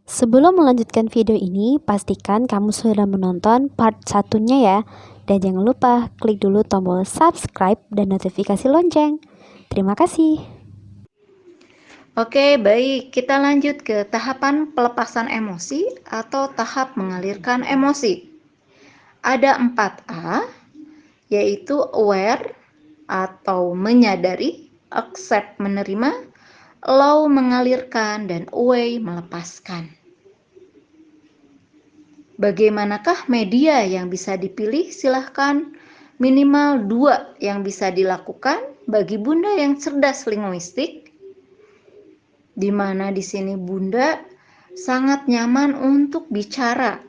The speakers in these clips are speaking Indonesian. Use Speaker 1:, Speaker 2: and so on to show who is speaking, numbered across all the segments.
Speaker 1: Sebelum melanjutkan video ini, pastikan kamu sudah menonton part satunya ya. Dan jangan lupa klik dulu tombol subscribe dan notifikasi lonceng. Terima kasih.
Speaker 2: Oke, baik. Kita lanjut ke tahapan pelepasan emosi atau tahap mengalirkan emosi. Ada 4A, yaitu aware atau menyadari, accept menerima, allow mengalirkan, dan away melepaskan. Bagaimanakah media yang bisa dipilih? Silahkan. Minimal 2 yang bisa dilakukan bagi Bunda yang cerdas linguistik, di mana di sini Bunda sangat nyaman untuk bicara,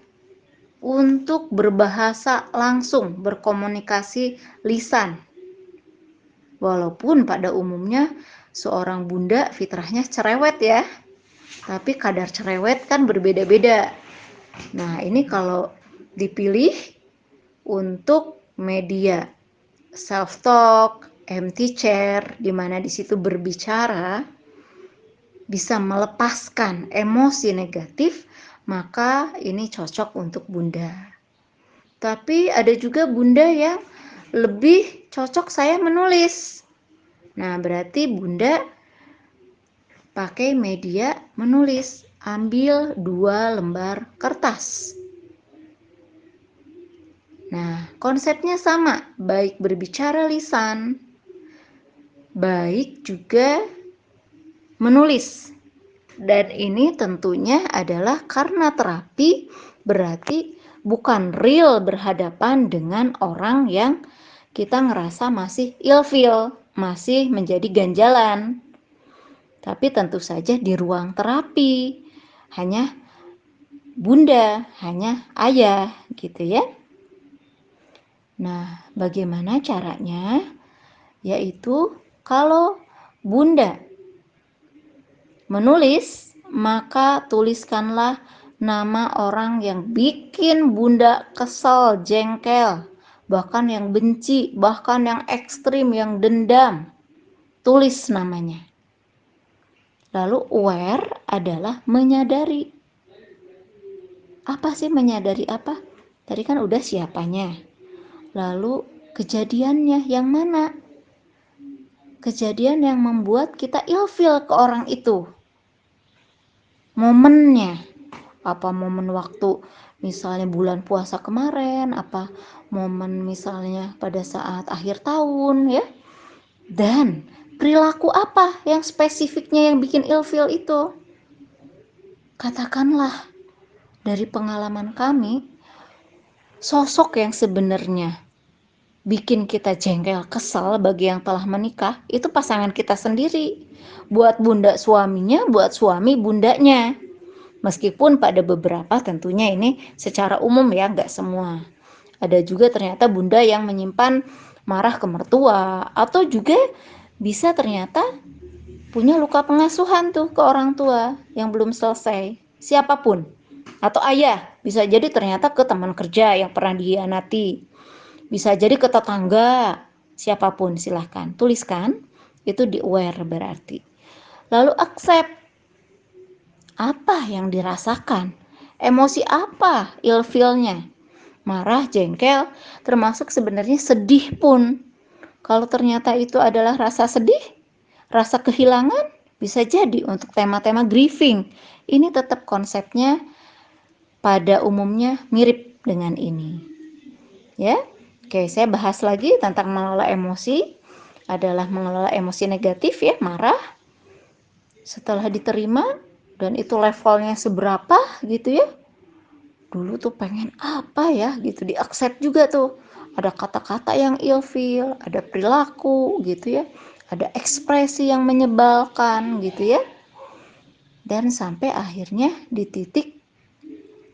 Speaker 2: untuk berbahasa langsung, berkomunikasi lisan. Walaupun pada umumnya seorang Bunda fitrahnya cerewet ya, tapi kadar cerewet kan berbeda-beda. Nah, ini kalau dipilih untuk media self-talk, empty chair, di mana di situ berbicara, bisa melepaskan emosi negatif, maka ini cocok untuk Bunda. Tapi ada juga Bunda yang lebih cocok saya menulis. Nah, berarti Bunda pakai media menulis. Ambil 2 lembar kertas. Nah, konsepnya sama, baik berbicara lisan, baik juga menulis. Dan ini tentunya adalah karena terapi, berarti bukan real berhadapan dengan orang yang kita ngerasa masih ilfeel, masih menjadi ganjalan. Tapi tentu saja di ruang terapi, hanya Bunda, hanya ayah gitu ya. Nah, bagaimana caranya? Yaitu kalau Bunda menulis, maka tuliskanlah nama orang yang bikin Bunda kesal, jengkel, bahkan yang benci, bahkan yang ekstrim, yang dendam. Tulis namanya. Lalu aware adalah menyadari. Apa sih menyadari apa? Tadi kan udah siapanya. Lalu kejadiannya yang mana? Kejadian yang membuat kita ilfeel ke orang itu. Momennya. Apa momen waktu misalnya bulan puasa kemarin, apa momen misalnya pada saat akhir tahun ya. Dan perilaku apa yang spesifiknya yang bikin ilfeel itu? Katakanlah dari pengalaman kami, sosok yang sebenarnya bikin kita jengkel, kesal bagi yang telah menikah, itu pasangan kita sendiri. Buat bunda suaminya, buat suami bundanya. Meskipun pada beberapa tentunya ini secara umum ya, nggak semua. Ada juga ternyata bunda yang menyimpan marah ke mertua, atau juga bisa ternyata punya luka pengasuhan tuh ke orang tua yang belum selesai. Siapapun. Atau ayah, bisa jadi ternyata ke teman kerja yang pernah dihianati. Bisa jadi ke tetangga, siapapun silahkan. Tuliskan, itu di aware berarti. Lalu accept. Apa yang dirasakan? Emosi apa ilfeelnya? Marah, jengkel, termasuk sebenarnya sedih pun. Kalau ternyata itu adalah rasa sedih, rasa kehilangan, bisa jadi untuk tema-tema grieving. Ini tetap konsepnya pada umumnya mirip dengan ini. Ya, oke, saya bahas lagi tentang mengelola emosi. Adalah mengelola emosi negatif ya, marah. Setelah diterima, dan itu levelnya seberapa gitu ya, dulu tuh pengen apa ya gitu, di accept juga tuh, ada kata-kata yang ilfeel, ada perilaku gitu ya, ada ekspresi yang menyebalkan gitu ya, dan sampai akhirnya di titik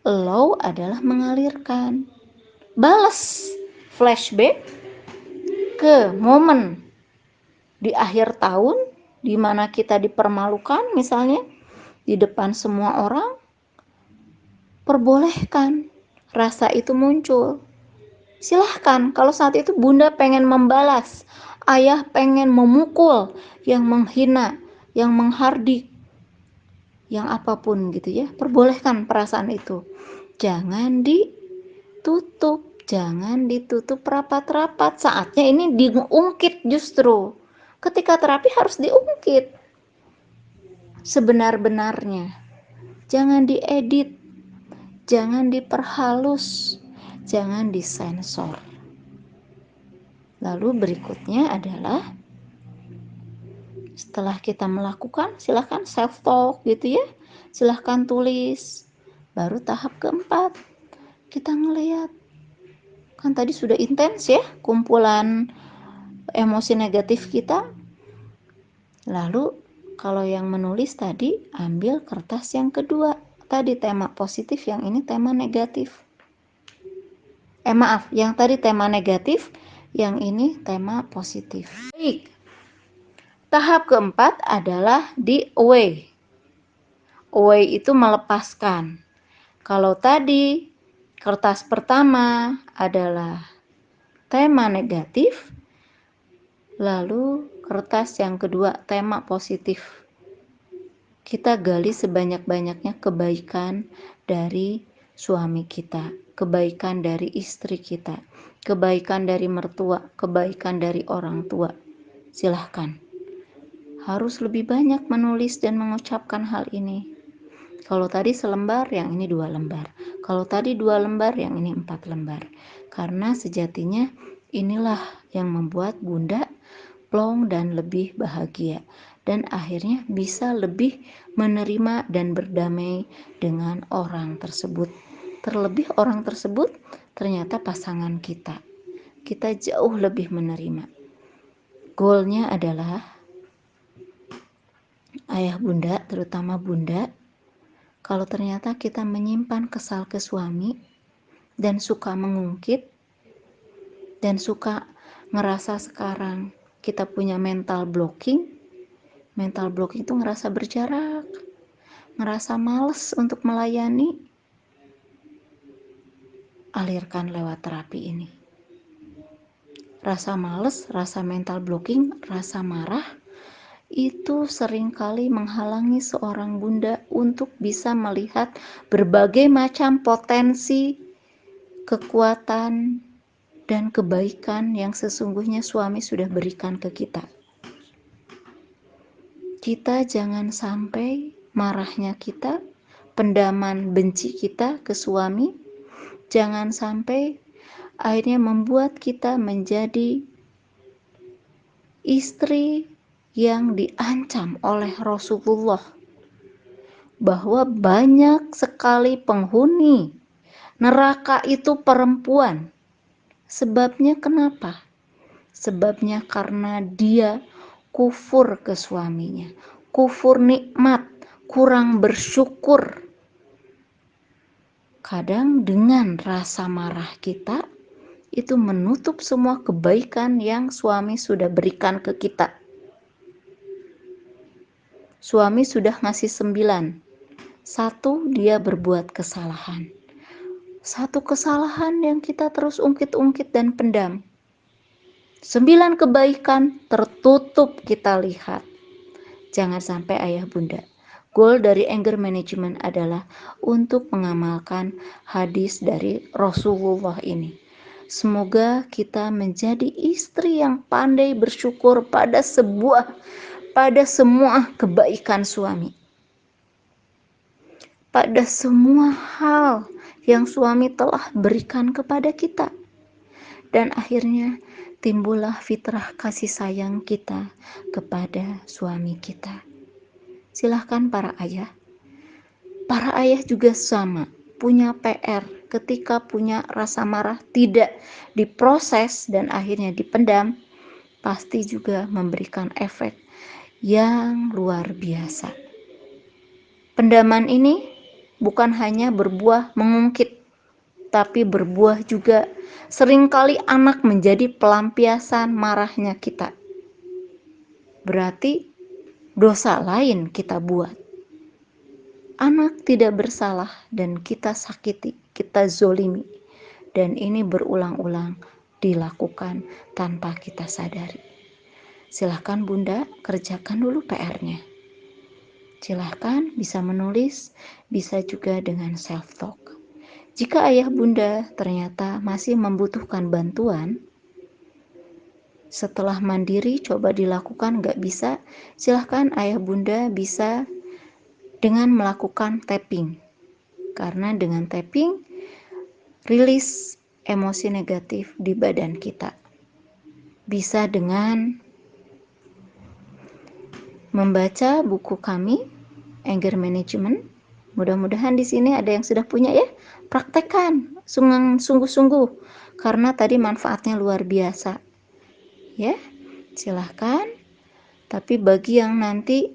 Speaker 2: low adalah mengalirkan, balas flashback ke momen di akhir tahun di mana kita dipermalukan misalnya di depan semua orang. Perbolehkan rasa itu muncul. Silahkan, kalau saat itu bunda pengen membalas, ayah pengen memukul yang menghina, yang menghardik. yang apapun gitu ya, perbolehkan perasaan itu. Jangan ditutup, jangan ditutup rapat-rapat. Saatnya ini diungkit justru. Ketika terapi harus diungkit sebenar-benarnya. Jangan diedit, jangan diperhalus, jangan disensor. Lalu berikutnya adalah setelah kita melakukan, silahkan self talk gitu ya, silahkan tulis. Baru tahap keempat, kita ngelihat, kan tadi sudah intens ya kumpulan emosi negatif kita. Lalu kalau yang menulis tadi, ambil kertas yang kedua, tadi tema positif, yang ini tema negatif. Maaf, yang tadi tema negatif, yang ini tema positif. Baik, tahap keempat adalah di away. Away itu melepaskan. Kalau tadi kertas pertama adalah tema negatif, lalu kertas yang kedua tema positif. Kita gali sebanyak-banyaknya kebaikan dari suami kita, kebaikan dari istri kita, kebaikan dari mertua, kebaikan dari orang tua. Silahkan. Harus lebih banyak menulis dan mengucapkan hal ini. Kalau tadi selembar, yang ini 2 lembar. Kalau tadi 2 lembar, yang ini 4 lembar. Karena sejatinya inilah yang membuat Bunda plong dan lebih bahagia. Dan akhirnya bisa lebih menerima dan berdamai dengan orang tersebut. Terlebih orang tersebut ternyata pasangan kita. Kita jauh lebih menerima. Goalnya adalah ayah bunda, terutama bunda, kalau ternyata kita menyimpan kesal ke suami dan suka mengungkit dan suka ngerasa sekarang kita punya mental blocking itu ngerasa berjarak, ngerasa males untuk melayani, alirkan lewat terapi ini. Rasa males, rasa mental blocking, rasa marah, itu seringkali menghalangi seorang bunda untuk bisa melihat berbagai macam potensi, kekuatan, dan kebaikan yang sesungguhnya suami sudah berikan ke kita. Kita jangan sampai marahnya kita, pendaman benci kita ke suami, jangan sampai akhirnya membuat kita menjadi istri yang diancam oleh Rasulullah, bahwa banyak sekali penghuni neraka itu perempuan. Sebabnya kenapa? Sebabnya karena dia kufur ke suaminya, kufur nikmat, kurang bersyukur. Kadang dengan rasa marah kita itu menutup semua kebaikan yang suami sudah berikan ke kita. Suami sudah ngasih 9. 1, dia berbuat kesalahan. 1 kesalahan yang kita terus ungkit-ungkit dan pendam. 9 kebaikan tertutup kita lihat. Jangan sampai ayah bunda. Goal dari anger management adalah untuk mengamalkan hadis dari Rasulullah ini. Semoga kita menjadi istri yang pandai bersyukur pada semua kebaikan suami. Pada semua hal yang suami telah berikan kepada kita. Dan akhirnya timbullah fitrah kasih sayang kita kepada suami kita. Silahkan para ayah. Para ayah juga sama, punya PR ketika punya rasa marah tidak diproses dan akhirnya dipendam, pasti juga memberikan efek yang luar biasa. Pendaman ini bukan hanya berbuah mengungkit, tapi berbuah juga seringkali anak menjadi pelampiasan marahnya kita. Berarti dosa lain kita buat. Anak tidak bersalah dan kita sakiti, kita zolimi. Dan ini berulang-ulang dilakukan tanpa kita sadari. Silahkan bunda, kerjakan dulu PR-nya. Silahkan bisa menulis, bisa juga dengan self-talk. Jika ayah bunda ternyata masih membutuhkan bantuan, setelah mandiri coba dilakukan nggak bisa, silahkan ayah bunda bisa dengan melakukan tapping. Karena dengan tapping, rilis emosi negatif di badan kita. Bisa dengan membaca buku kami, Anger Management. Mudah-mudahan di sini ada yang sudah punya ya. Praktekkan sungguh-sungguh karena tadi manfaatnya luar biasa. Ya, silahkan. Tapi bagi yang nanti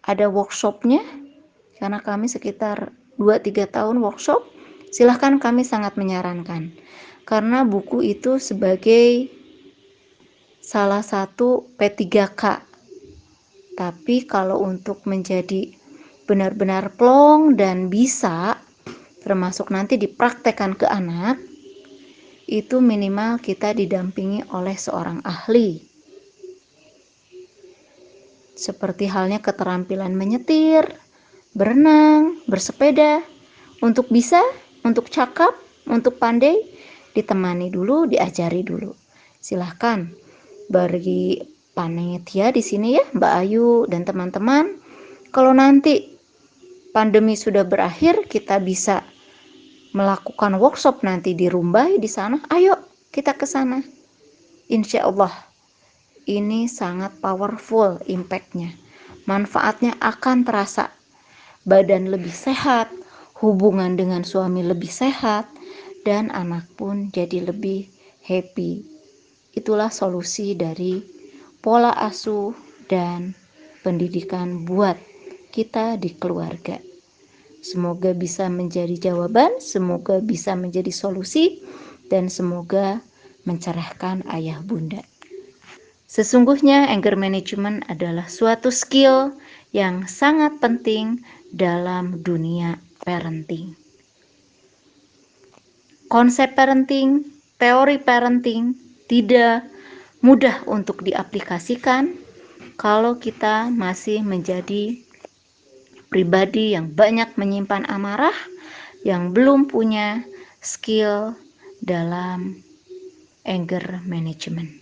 Speaker 2: ada workshopnya, karena kami sekitar 2-3 tahun workshop, silahkan, kami sangat menyarankan. Karena buku itu sebagai salah satu P3K. Tapi kalau untuk menjadi benar-benar plong dan bisa, termasuk nanti dipraktekkan ke anak, itu minimal kita didampingi oleh seorang ahli. Seperti halnya keterampilan menyetir, berenang, bersepeda. Untuk bisa, untuk cakap, untuk pandai, ditemani dulu, diajari dulu. Silahkan bagi panitia di sini ya, Mbak Ayu dan teman-teman, kalau nanti pandemi sudah berakhir, kita bisa melakukan workshop nanti di Rumbai di sana. Ayo kita ke sana. Insya Allah ini sangat powerful impactnya. Manfaatnya akan terasa. Badan lebih sehat, hubungan dengan suami lebih sehat, dan anak pun jadi lebih happy. Itulah solusi dari pola asuh dan pendidikan buat kita di keluarga. Semoga bisa menjadi jawaban, semoga bisa menjadi solusi, dan semoga mencerahkan ayah bunda. Sesungguhnya anger management adalah suatu skill yang sangat penting dalam dunia parenting. Konsep parenting, teori parenting tidak mudah untuk diaplikasikan kalau kita masih menjadi pribadi yang banyak menyimpan amarah, yang belum punya skill dalam anger management.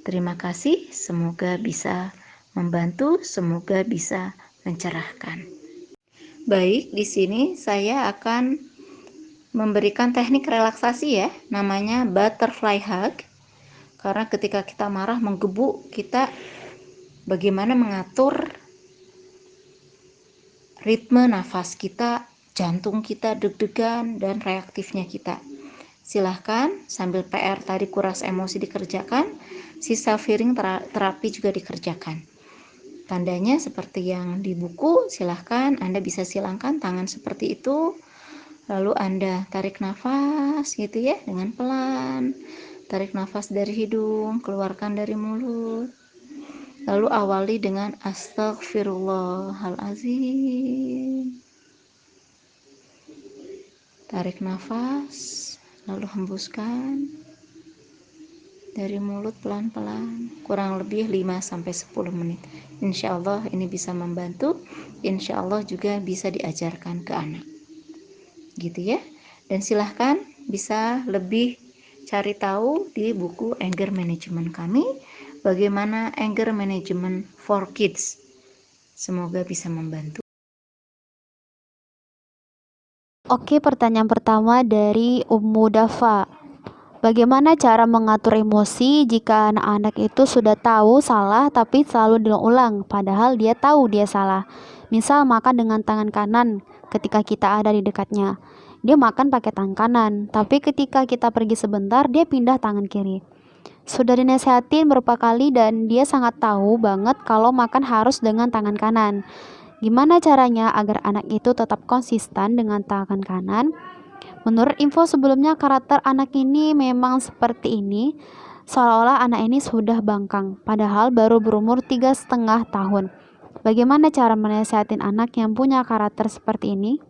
Speaker 2: Terima kasih, semoga bisa membantu, semoga bisa mencerahkan. Baik, di sini saya akan memberikan teknik relaksasi ya, namanya butterfly hug. Karena ketika kita marah menggebu, kita bagaimana mengatur ritme nafas kita, jantung kita deg-degan, dan reaktifnya kita. Silahkan sambil PR tadi kuras emosi dikerjakan, si self healing terapi juga dikerjakan. Tandanya seperti yang di buku, silahkan Anda bisa silangkan tangan seperti itu, lalu Anda tarik nafas gitu ya dengan pelan, tarik nafas dari hidung, keluarkan dari mulut, lalu awali dengan astagfirullahalazim, tarik nafas, lalu hembuskan dari mulut pelan-pelan, kurang lebih 5-10 menit. Insya Allah ini bisa membantu, insya Allah juga bisa diajarkan ke anak, gitu ya. Dan silahkan bisa lebih cari tahu di buku Anger Management kami, bagaimana Anger Management for Kids. Semoga bisa membantu.
Speaker 1: Oke, pertanyaan pertama dari Ummu Dafa. Bagaimana cara mengatur emosi jika anak-anak itu sudah tahu salah tapi selalu diulang padahal dia tahu dia salah? Misal makan dengan tangan kanan ketika kita ada di dekatnya. Dia makan pakai tangan kanan, tapi ketika kita pergi sebentar dia pindah tangan kiri. Sudah dinasehatin beberapa kali dan dia sangat tahu banget kalau makan harus dengan tangan kanan. Gimana caranya agar anak itu tetap konsisten dengan tangan kanan? Menurut info sebelumnya, karakter anak ini memang seperti ini, seolah-olah anak ini sudah bangkang, padahal baru berumur 3,5 tahun. Bagaimana cara menasihatin anak yang punya karakter seperti ini?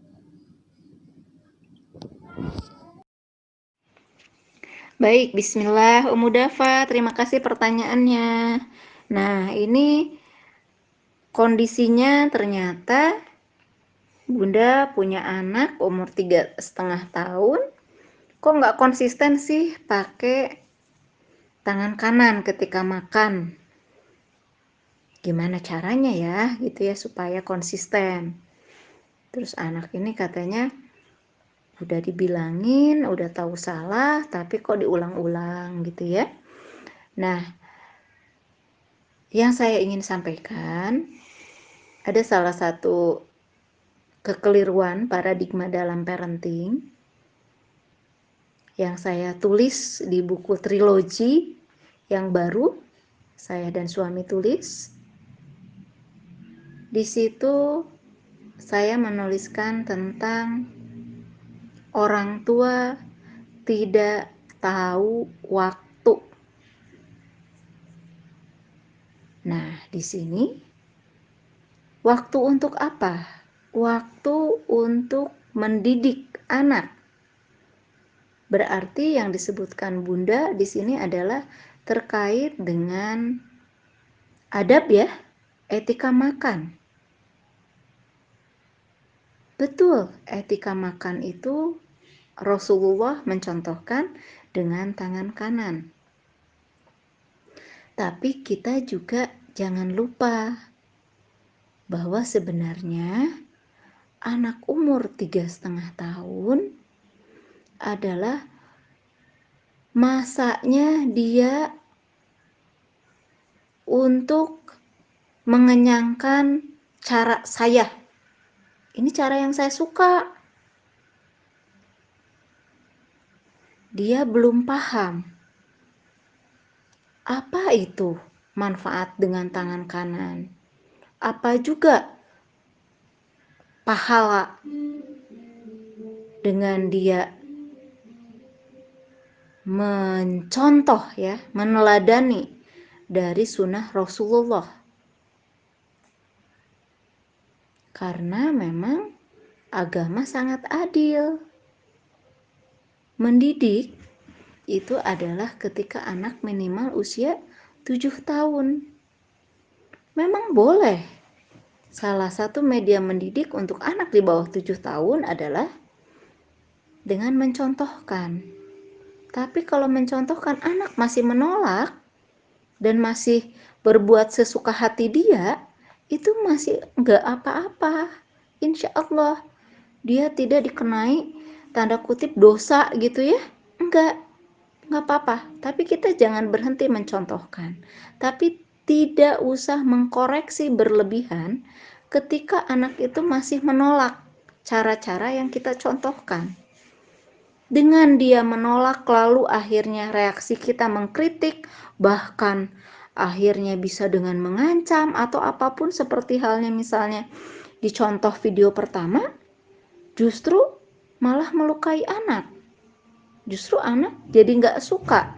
Speaker 2: Baik, bismillah Ummu Dafa, terima kasih pertanyaannya. Nah, ini Kondisinya ternyata Bunda punya anak umur 3,5 tahun, kok nggak konsisten sih pakai tangan kanan ketika makan. Gimana caranya ya gitu ya supaya konsisten. Terus anak ini katanya udah dibilangin, udah tahu salah, tapi kok diulang-ulang gitu ya. Nah, yang saya ingin sampaikan, ada salah satu kekeliruan paradigma dalam parenting yang saya tulis di buku trilogi yang baru, saya dan suami tulis. Di situ saya menuliskan tentang orang tua tidak tahu waktu. Nah, di sini waktu untuk apa? Waktu untuk mendidik anak. Berarti yang disebutkan Bunda di sini adalah terkait dengan adab ya, etika makan. Betul, etika makan itu Rasulullah mencontohkan dengan tangan kanan. Tapi kita juga jangan lupa bahwa sebenarnya anak umur 3,5 tahun adalah masanya dia untuk mengenyangkan cara saya. Ini cara yang saya suka. Dia belum paham apa itu manfaat dengan tangan kanan. Apa juga pahala dengan dia mencontoh ya, meneladani dari sunnah Rasulullah. Karena memang agama sangat adil. Mendidik itu adalah ketika anak minimal usia 7 tahun. Memang boleh. Salah satu media mendidik untuk anak di bawah 7 tahun adalah dengan mencontohkan. Tapi kalau mencontohkan anak masih menolak dan masih berbuat sesuka hati dia, itu masih enggak apa-apa. Insya Allah dia tidak dikenai tanda kutip dosa gitu ya. Enggak apa-apa. Tapi kita jangan berhenti mencontohkan. Tapi tidak usah mengkoreksi berlebihan ketika anak itu masih menolak cara-cara yang kita contohkan. Dengan dia menolak lalu akhirnya reaksi kita mengkritik, bahkan akhirnya bisa dengan mengancam atau apapun seperti halnya misalnya di contoh video pertama, justru malah melukai anak. Justru anak jadi nggak suka.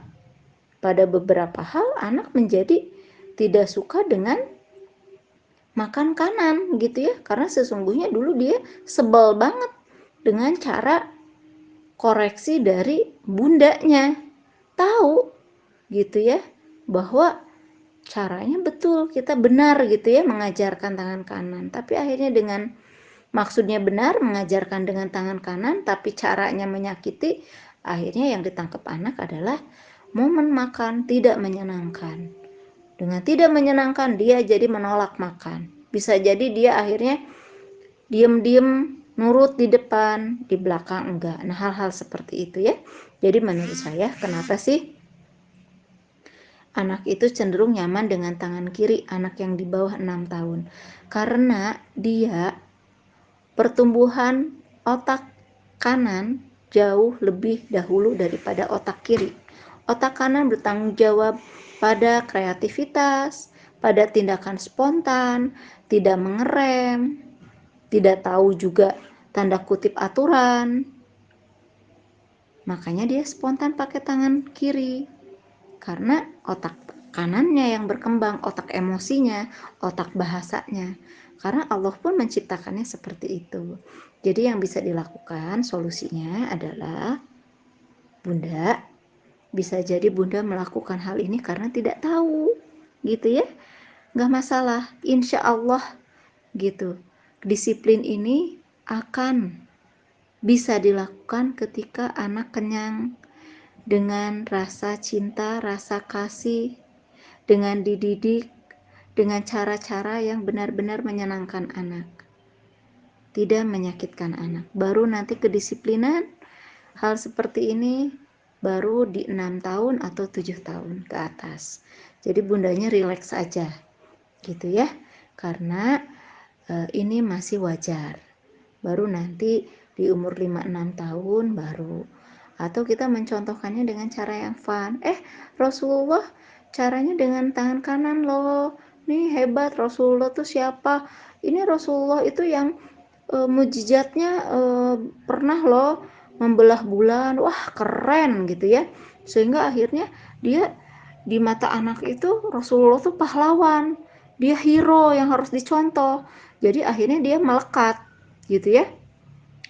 Speaker 2: Pada beberapa hal anak menjadi tidak suka dengan makan kanan gitu ya, karena sesungguhnya dulu dia sebel banget dengan cara koreksi dari bundanya. Tahu gitu ya bahwa caranya betul, kita benar gitu ya mengajarkan tangan kanan, tapi akhirnya dengan maksudnya benar mengajarkan dengan tangan kanan tapi caranya menyakiti, akhirnya yang ditangkap anak adalah momen makan tidak menyenangkan. Dengan tidak menyenangkan dia jadi menolak makan. Bisa jadi dia akhirnya diem-diem nurut di depan, di belakang enggak. Nah, hal-hal seperti itu ya. Jadi menurut saya kenapa sih anak itu cenderung nyaman dengan tangan kiri, anak yang di bawah 6 tahun? Karena dia pertumbuhan otak kanan jauh lebih dahulu daripada otak kiri. Otak kanan bertanggung jawab pada kreativitas, pada tindakan spontan, tidak mengerem, tidak tahu juga tanda kutip aturan. Makanya dia spontan pakai tangan kiri. Karena otak kanannya yang berkembang, otak emosinya, otak bahasanya. Karena Allah pun menciptakannya seperti itu. Jadi yang bisa dilakukan solusinya adalah Bunda, bisa jadi Bunda melakukan hal ini karena tidak tahu gitu ya. nggak masalah, insya Allah gitu. Disiplin ini akan bisa dilakukan ketika anak kenyang dengan rasa cinta, rasa kasih, dengan dididik, dengan cara-cara yang benar-benar menyenangkan anak, tidak menyakitkan anak. Baru nanti kedisiplinan hal seperti ini baru di 6 tahun atau 7 tahun ke atas. Jadi bundanya rileks aja gitu ya, karena ini masih wajar. Baru nanti di umur 5-6 tahun baru, atau kita mencontohkannya dengan cara yang fun. Rasulullah caranya dengan tangan kanan loh, nih hebat, Rasulullah tuh siapa, ini Rasulullah itu yang mujizatnya pernah loh membelah bulan, wah keren gitu ya. Sehingga akhirnya dia di mata anak itu Rasulullah tuh pahlawan, dia hero yang harus dicontoh. Jadi akhirnya dia melekat gitu ya,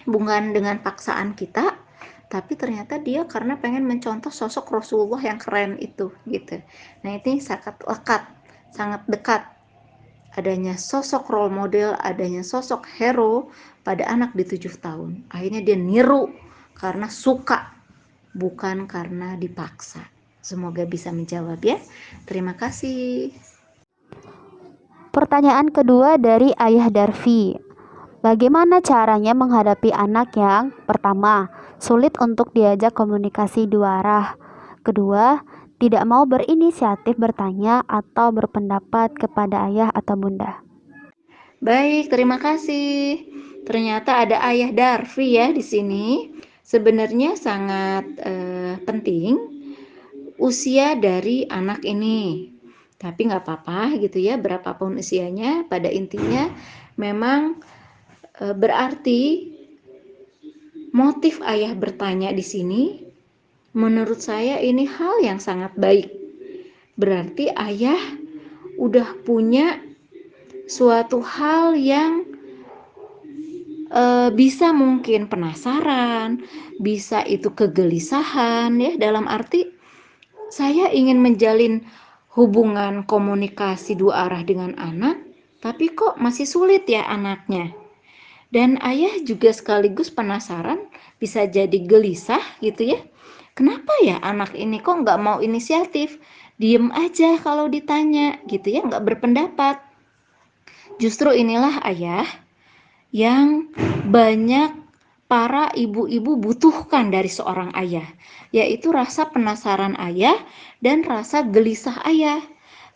Speaker 2: bukan dengan paksaan kita, tapi ternyata dia karena pengen mencontoh sosok Rasulullah yang keren itu gitu. Nah ini sangat lekat, sangat dekat adanya sosok role model, adanya sosok hero pada anak di 7 tahun. Akhirnya dia niru karena suka, bukan karena dipaksa. Semoga bisa menjawab ya. Terima kasih.
Speaker 1: Pertanyaan kedua dari Ayah Darvi. Bagaimana caranya menghadapi anak yang pertama, sulit untuk diajak komunikasi dua arah. Kedua, tidak mau berinisiatif bertanya atau berpendapat kepada ayah atau bunda.
Speaker 2: Baik, terima kasih. Ternyata ada Ayah Darvi ya di sini. Sebenarnya sangat penting usia dari anak ini. Tapi nggak apa-apa gitu ya, berapapun usianya, pada intinya memang berarti motif ayah bertanya di sini, menurut saya ini hal yang sangat baik. Berarti ayah udah punya suatu hal yang bisa mungkin penasaran, bisa itu kegelisahan ya, dalam arti saya ingin menjalin hubungan komunikasi dua arah dengan anak, tapi kok masih sulit ya anaknya. Dan ayah juga sekaligus penasaran, bisa jadi gelisah gitu ya. Kenapa ya anak ini kok nggak mau inisiatif, diem aja kalau ditanya gitu ya, nggak berpendapat. Justru inilah ayah yang banyak para ibu-ibu butuhkan dari seorang ayah, yaitu rasa penasaran ayah dan rasa gelisah ayah.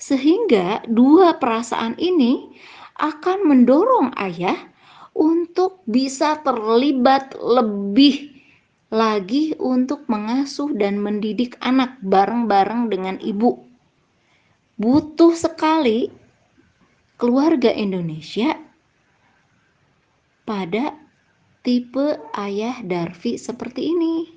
Speaker 2: Sehingga dua perasaan ini akan mendorong ayah untuk bisa terlibat lebih lagi untuk mengasuh dan mendidik anak bareng-bareng dengan ibu. Butuh sekali keluarga Indonesia pada tipe ayah Darvi seperti ini.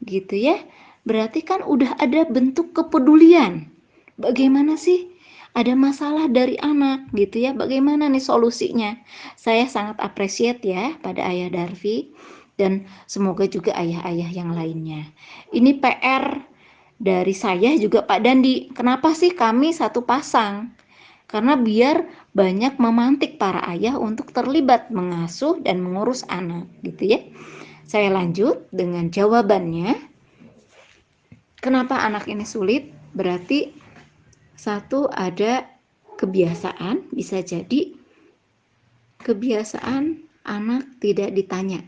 Speaker 2: Gitu ya. Berarti kan udah ada bentuk kepedulian. Bagaimana sih? Ada masalah dari anak gitu ya. Bagaimana nih solusinya? Saya sangat appreciate ya pada ayah Darvi, dan semoga juga ayah-ayah yang lainnya. Ini PR dari saya juga Pak Dandi. Kenapa sih kami satu pasang? Karena biar banyak memantik para ayah untuk terlibat mengasuh dan mengurus anak gitu ya. Saya lanjut dengan jawabannya. Kenapa anak ini sulit? Berarti satu, ada kebiasaan, bisa jadi kebiasaan anak tidak ditanya.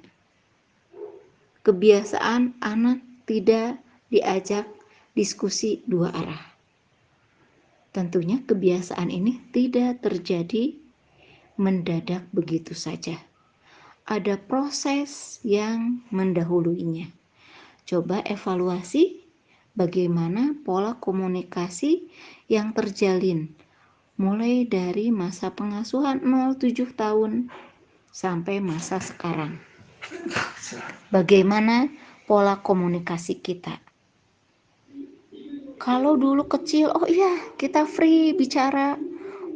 Speaker 2: Kebiasaan anak tidak diajak diskusi dua arah. Tentunya kebiasaan ini tidak terjadi mendadak begitu saja. Ada proses yang mendahuluinya. Coba evaluasi bagaimana pola komunikasi yang terjalin mulai dari masa pengasuhan 0-7 tahun sampai masa sekarang. Bagaimana pola komunikasi kita? Kalau dulu kecil, oh iya kita free bicara.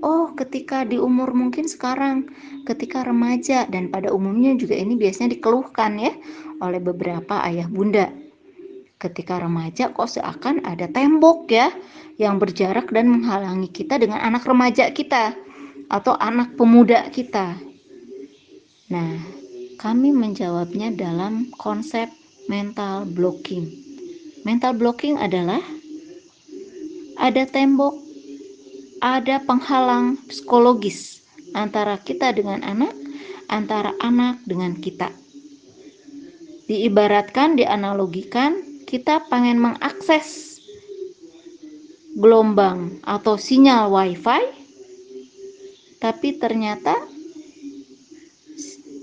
Speaker 2: Oh ketika di umur mungkin sekarang, ketika remaja, dan pada umumnya juga ini biasanya dikeluhkan ya oleh beberapa ayah bunda. Ketika remaja kok seakan ada tembok ya, yang berjarak dan menghalangi kita dengan anak remaja kita atau anak pemuda kita. Nah, kami menjawabnya dalam konsep mental blocking. Mental blocking adalah ada tembok, ada penghalang psikologis antara kita dengan anak, antara anak dengan kita. Diibaratkan, dianalogikan, kita pengen mengakses gelombang atau sinyal wifi, tapi ternyata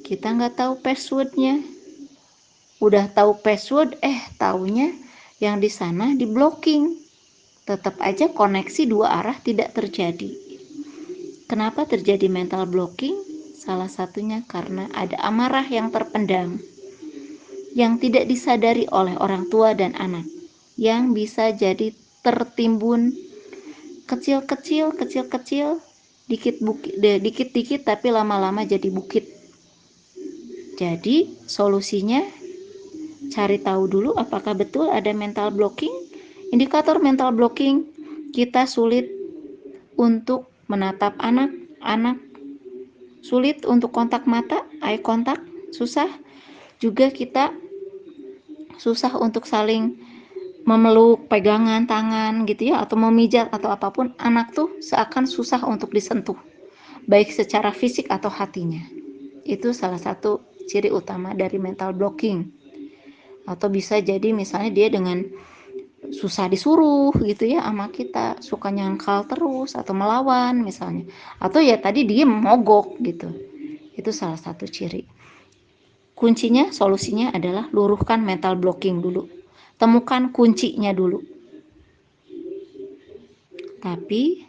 Speaker 2: kita nggak tahu passwordnya. Udah tahu password, taunya yang di sana di blocking. Tetap aja koneksi dua arah tidak terjadi. Kenapa terjadi mental blocking? Salah satunya karena ada amarah yang terpendam, yang tidak disadari oleh orang tua dan anak, yang bisa jadi tertimbun kecil-kecil, dikit-dikit, tapi lama-lama jadi bukit. Jadi solusinya cari tahu dulu apakah betul ada mental blocking. Indikator mental blocking, kita sulit untuk menatap anak, sulit untuk kontak mata, eye contact, susah. Juga kita susah untuk saling memeluk, pegangan tangan gitu ya, atau memijat atau apapun. Anak tuh seakan susah untuk disentuh, baik secara fisik atau hatinya. Itu salah satu ciri utama dari mental blocking. Atau bisa jadi misalnya dia dengan susah disuruh gitu ya sama kita, suka nyangkal terus atau melawan misalnya, atau ya tadi dia mogok gitu. Itu salah satu ciri. Kuncinya, solusinya adalah luruhkan mental blocking dulu, temukan kuncinya dulu. Tapi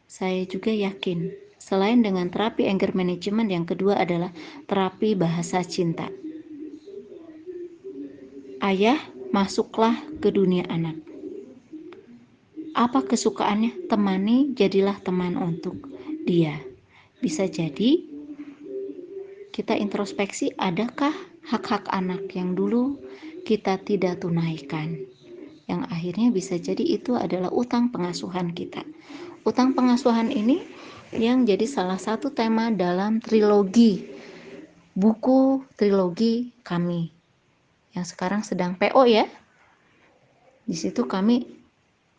Speaker 2: saya juga yakin selain dengan terapi anger management, yang kedua adalah terapi bahasa cinta. Ayah, masuklah ke dunia anak. Apa kesukaannya? Temani, jadilah teman untuk dia. Bisa jadi kita introspeksi, adakah hak-hak anak yang dulu kita tidak tunaikan, yang akhirnya bisa jadi itu adalah utang pengasuhan kita. Utang pengasuhan ini yang jadi salah satu tema dalam buku trilogi kami yang sekarang sedang PO ya. Di situ kami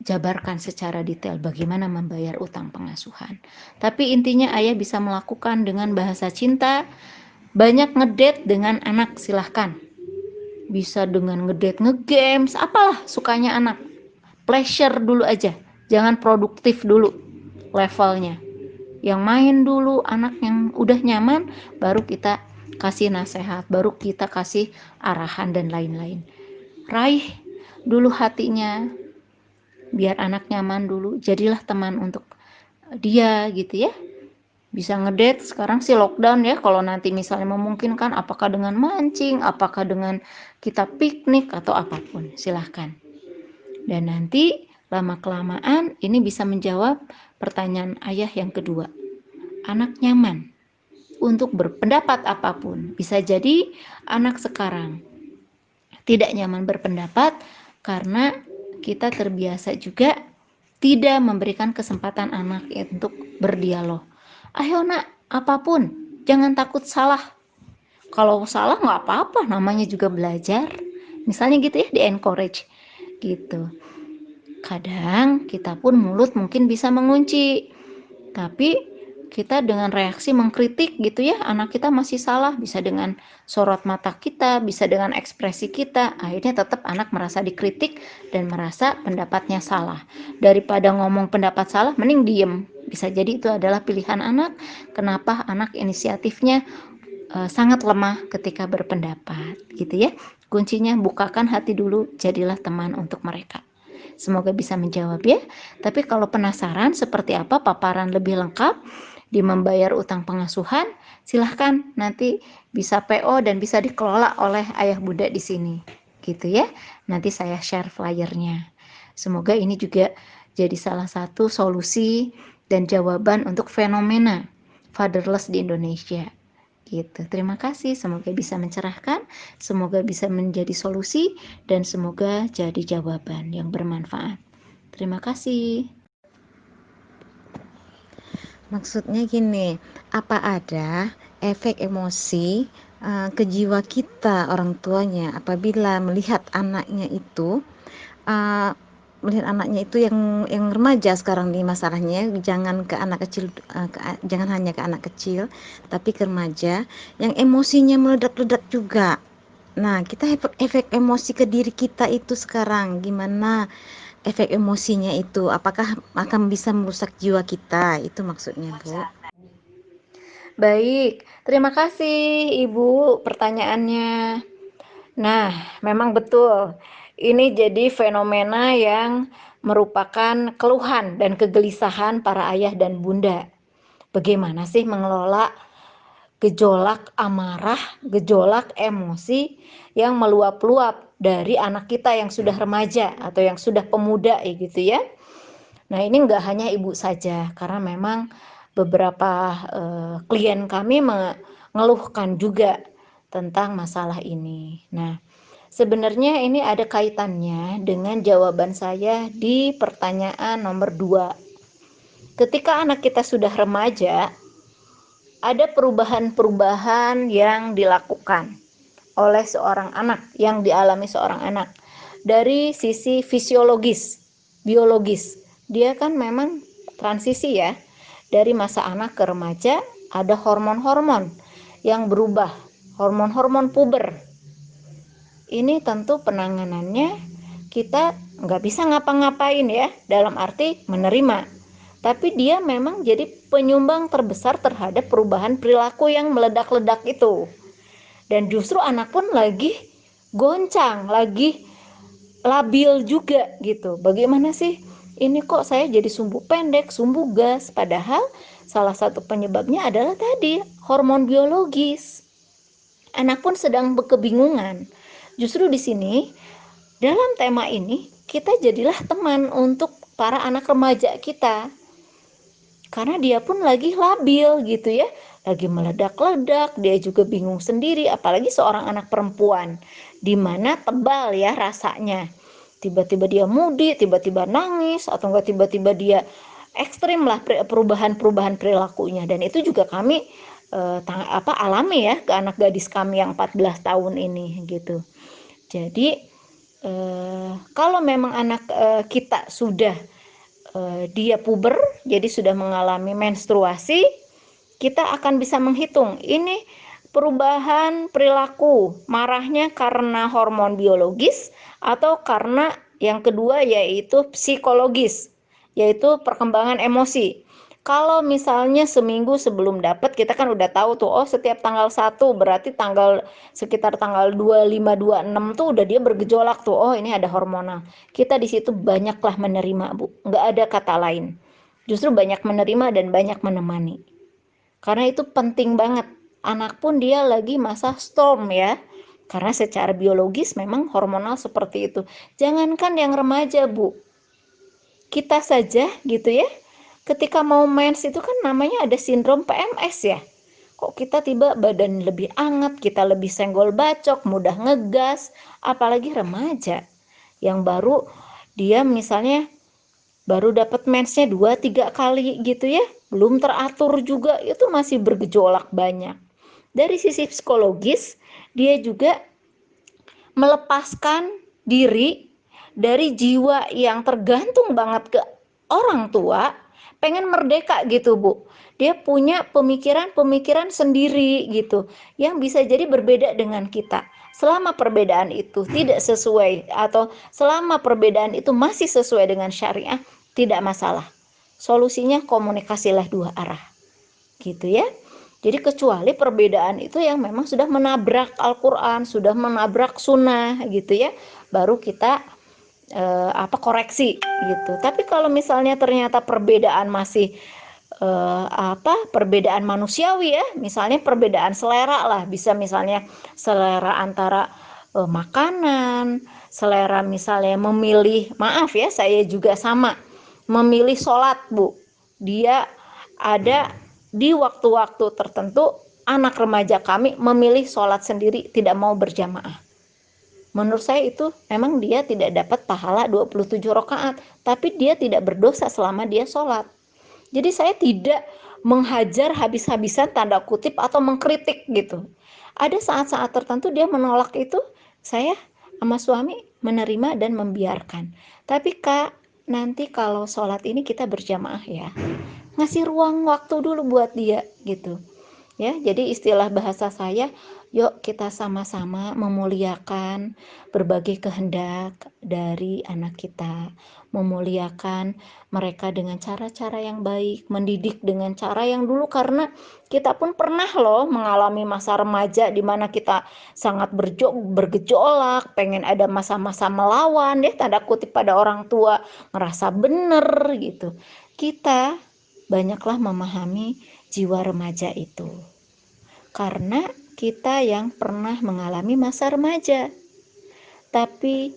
Speaker 2: jabarkan secara detail bagaimana membayar utang pengasuhan. Tapi intinya ayah bisa melakukan dengan bahasa cinta. Banyak ngedate dengan anak, silahkan. Bisa dengan ngedate, ngegames, apalah sukanya anak. Pleasure dulu aja, jangan produktif dulu levelnya. Yang main dulu, anak yang udah nyaman, baru kita kasih nasihat, baru kita kasih arahan dan lain-lain. Raih dulu hatinya, biar anak nyaman dulu, jadilah teman untuk dia gitu ya. Bisa ngedate, sekarang sih lockdown ya, kalau nanti misalnya memungkinkan, apakah dengan mancing, apakah dengan kita piknik atau apapun, silahkan. Dan nanti lama-kelamaan ini bisa menjawab pertanyaan ayah yang kedua. Anak nyaman untuk berpendapat apapun. Bisa jadi anak sekarang tidak nyaman berpendapat karena kita terbiasa juga tidak memberikan kesempatan anak untuk berdialog. Ayo nak, apapun, jangan takut salah. Kalau salah nggak apa-apa, namanya juga belajar. Misalnya gitu ya, di encourage gitu. Kadang kita pun mulut mungkin bisa mengunci, tapi kita dengan reaksi mengkritik gitu ya, anak kita masih salah, bisa dengan sorot mata kita, bisa dengan ekspresi kita, akhirnya tetap anak merasa dikritik dan merasa pendapatnya salah. Daripada ngomong pendapat salah, mending diem. Bisa jadi itu adalah pilihan anak, kenapa anak inisiatifnya sangat lemah ketika berpendapat gitu ya. Kuncinya bukakan hati dulu, jadilah teman untuk mereka. Semoga bisa menjawab ya. Tapi kalau penasaran seperti apa paparan lebih lengkap di membayar utang pengasuhan, silahkan nanti bisa PO dan bisa dikelola oleh ayah bunda di sini gitu ya. Nanti saya share flyernya. Semoga ini juga jadi salah satu solusi dan jawaban untuk fenomena fatherless di Indonesia gitu. Terima kasih, semoga bisa mencerahkan, semoga bisa menjadi solusi, dan semoga jadi jawaban yang bermanfaat. Terima kasih.
Speaker 3: Maksudnya gini, apa ada efek emosi ke jiwa kita orang tuanya apabila uh, melihat anaknya itu yang remaja sekarang nih masalahnya, jangan ke anak kecil, jangan hanya ke anak kecil, tapi ke remaja yang emosinya meledak-ledak juga. Nah, kita efek emosi ke diri kita itu sekarang gimana? Efek emosinya itu apakah akan bisa merusak jiwa kita? Itu maksudnya, Bu.
Speaker 2: Baik, terima kasih Ibu pertanyaannya. Nah, memang betul. Ini jadi fenomena yang merupakan keluhan dan kegelisahan para ayah dan bunda. Bagaimana sih mengelola gejolak amarah, gejolak emosi yang meluap-luap dari anak kita yang sudah remaja atau yang sudah pemuda gitu ya. Nah, ini enggak hanya ibu saja, karena memang beberapa klien kami mengeluhkan juga tentang masalah ini. Nah, sebenarnya ini ada kaitannya dengan jawaban saya di pertanyaan nomor 2. Ketika anak kita sudah remaja, ada perubahan-perubahan yang dilakukan oleh seorang anak, yang dialami seorang anak. Dari sisi fisiologis, biologis, dia kan memang transisi ya. Dari masa anak ke remaja ada hormon-hormon yang berubah, hormon-hormon puber. Ini tentu penanganannya kita nggak bisa ngapa-ngapain ya, dalam arti menerima. Tapi dia memang jadi penyumbang terbesar terhadap perubahan perilaku yang meledak-ledak itu. Dan justru anak pun lagi goncang, lagi labil juga gitu. Bagaimana sih ini kok saya jadi sumbu pendek, sumbu gas, padahal salah satu penyebabnya adalah tadi hormon biologis. Anak pun sedang kebingungan. Justru di sini dalam tema ini kita jadilah teman untuk para anak remaja kita. Karena dia pun lagi labil gitu ya, lagi meledak-ledak, dia juga bingung sendiri, apalagi seorang anak perempuan, dimana tebal ya rasanya. Tiba-tiba dia mudi, tiba-tiba nangis, atau enggak tiba-tiba dia ekstrim lah perubahan-perubahan perilakunya. Dan itu juga kami alami ya ke anak gadis kami yang 14 tahun ini gitu. Jadi kalau memang anak kita sudah dia puber, jadi sudah mengalami menstruasi, kita akan bisa menghitung ini perubahan perilaku, marahnya karena hormon biologis atau karena yang kedua yaitu psikologis, yaitu perkembangan emosi. Kalau misalnya seminggu sebelum dapat, kita kan udah tahu tuh, oh setiap tanggal 1 berarti sekitar tanggal 25, 26 tuh udah dia bergejolak tuh, oh ini ada hormonal. Kita di situ banyaklah menerima, Bu. Nggak ada kata lain. Justru banyak menerima dan banyak menemani. Karena itu penting banget. Anak pun dia lagi masa storm ya. Karena secara biologis memang hormonal seperti itu. Jangankan yang remaja, Bu. Kita saja gitu ya, ketika mau mens itu kan namanya ada sindrom PMS ya. Kok kita tiba badan lebih anget, kita lebih senggol bacok, mudah ngegas, apalagi remaja yang baru dia misalnya baru dapat mensnya 2-3 kali gitu ya, belum teratur juga, itu masih bergejolak banyak. Dari sisi psikologis, dia juga melepaskan diri dari jiwa yang tergantung banget ke orang tua, pengen merdeka gitu Bu. Dia punya pemikiran-pemikiran sendiri gitu, yang bisa jadi berbeda dengan kita. Selama perbedaan itu tidak sesuai atau selama perbedaan itu masih sesuai dengan syariah, tidak masalah. Solusinya komunikasilah 2 arah. Gitu ya. Jadi kecuali perbedaan itu yang memang sudah menabrak Al-Quran, sudah menabrak sunnah gitu ya, baru kita koreksi gitu. Tapi kalau misalnya ternyata perbedaan masih perbedaan manusiawi ya, misalnya perbedaan selera lah, bisa misalnya selera antara makanan, selera misalnya memilih, maaf ya saya juga sama, memilih sholat Bu. Dia ada di waktu-waktu tertentu anak remaja kami memilih sholat sendiri, tidak mau berjamaah. Menurut saya itu memang dia tidak dapat pahala 27 rakaat, tapi dia tidak berdosa selama dia sholat. Jadi saya tidak menghajar habis-habisan tanda kutip atau mengkritik gitu. Ada saat-saat tertentu dia menolak itu, saya sama suami menerima dan membiarkan. Tapi Kak, nanti kalau sholat ini kita berjamaah ya. Ngasih ruang waktu dulu buat dia gitu. Ya, jadi istilah bahasa saya, yuk kita sama-sama memuliakan berbagai kehendak dari anak kita, memuliakan mereka dengan cara-cara yang baik, mendidik dengan cara yang dulu, karena kita pun pernah loh mengalami masa remaja di mana kita sangat bergejolak, pengen ada masa-masa melawan ya tanda kutip pada orang tua, ngerasa bener gitu. Kita banyaklah memahami jiwa remaja itu karena kita yang pernah mengalami masa remaja, tapi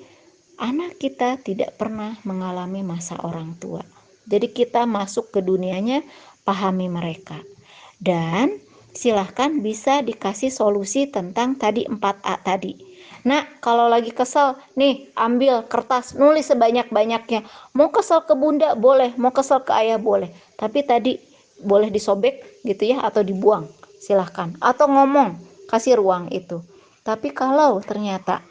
Speaker 2: anak kita tidak pernah mengalami masa orang tua. Jadi kita masuk ke dunianya, pahami mereka. Dan silahkan bisa dikasih solusi tentang tadi 4A tadi. Nah, kalau lagi kesel, nih ambil kertas, nulis sebanyak-banyaknya. Mau kesel ke bunda boleh, mau kesel ke ayah boleh. Tapi tadi boleh disobek gitu ya, atau dibuang, silahkan. Atau ngomong, kasih ruang itu. Tapi kalau ternyata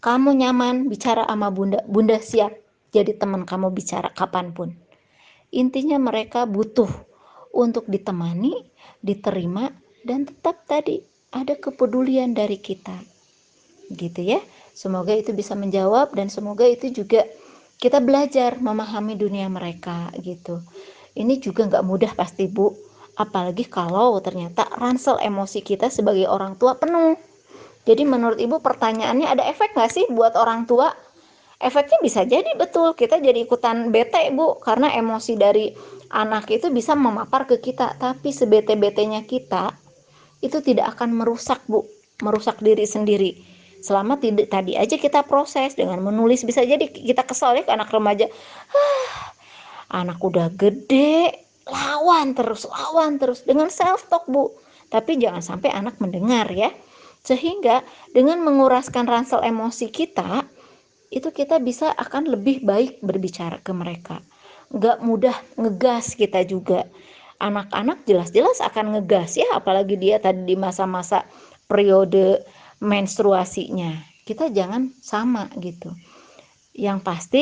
Speaker 2: kamu nyaman bicara sama bunda, bunda siap jadi teman kamu bicara kapanpun. Intinya mereka butuh untuk ditemani, diterima, dan tetap tadi ada kepedulian dari kita. Gitu ya. Semoga itu bisa menjawab, dan semoga itu juga kita belajar memahami dunia mereka gitu. Ini juga nggak mudah pasti Bu. Apalagi kalau ternyata ransel emosi kita sebagai orang tua penuh. Jadi menurut Ibu pertanyaannya, ada efek nggak sih buat orang tua? Efeknya bisa jadi betul, kita jadi ikutan bete Bu, karena emosi dari anak itu bisa memapar ke kita. Tapi sebete-betenya kita, itu tidak akan merusak Bu, merusak diri sendiri. Selama tidak tadi aja kita proses dengan menulis. Bisa jadi kita kesal ya ke anak remaja, anak udah gede, lawan terus dengan self talk Bu. Tapi jangan sampai anak mendengar ya. Sehingga dengan menguraskan ransel emosi kita, itu kita bisa akan lebih baik berbicara ke mereka. Nggak mudah ngegas kita juga. Anak-anak jelas-jelas akan ngegas ya, apalagi dia tadi di masa-masa periode menstruasinya. Kita jangan sama gitu. Yang pasti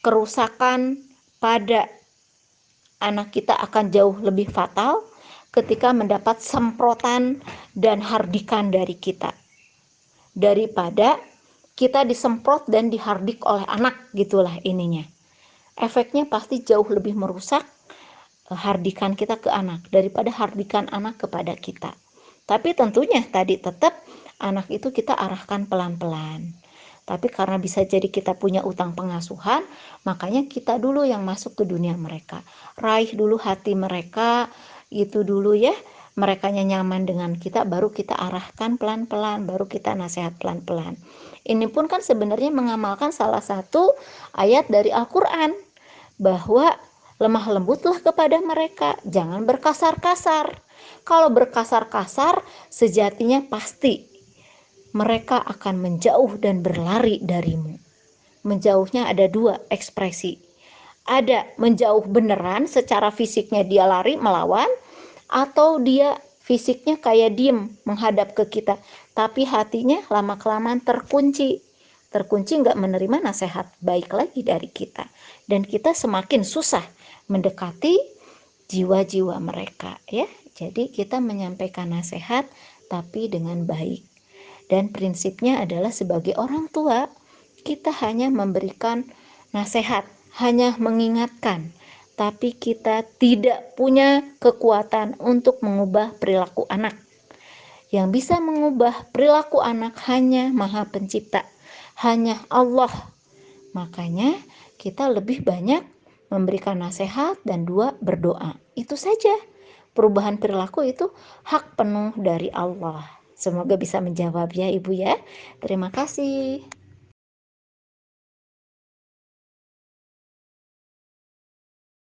Speaker 2: kerusakan pada anak kita akan jauh lebih fatal ketika mendapat semprotan dan hardikan dari kita, daripada kita disemprot dan dihardik oleh anak, gitulah ininya. Efeknya pasti jauh lebih merusak hardikan kita ke anak daripada hardikan anak kepada kita. Tapi tentunya tadi tetap anak itu kita arahkan pelan-pelan. Tapi karena bisa jadi kita punya utang pengasuhan, makanya kita dulu yang masuk ke dunia mereka. Raih dulu hati mereka, itu dulu ya. Merekanya nyaman dengan kita, baru kita arahkan pelan-pelan, baru kita nasihat pelan-pelan. Ini pun kan sebenarnya mengamalkan salah satu ayat dari Al-Quran, bahwa lemah lembutlah kepada mereka, jangan berkasar-kasar. Kalau berkasar-kasar, sejatinya pasti mereka akan menjauh dan berlari darimu. Menjauhnya ada dua ekspresi. Ada menjauh beneran, secara fisiknya dia lari melawan, atau dia fisiknya kayak diem menghadap ke kita, tapi hatinya lama-kelamaan terkunci nggak menerima nasihat baik lagi dari kita, dan kita semakin susah mendekati jiwa-jiwa mereka ya. Jadi kita menyampaikan nasihat tapi dengan baik, dan prinsipnya adalah sebagai orang tua kita hanya memberikan nasihat, hanya mengingatkan, tapi kita tidak punya kekuatan untuk mengubah perilaku anak. Yang bisa mengubah perilaku anak hanya Maha Pencipta, hanya Allah. Makanya kita lebih banyak memberikan nasihat dan dua, berdoa. Itu saja. Perubahan perilaku itu hak penuh dari Allah. Semoga bisa menjawab ya Ibu ya. Terima kasih.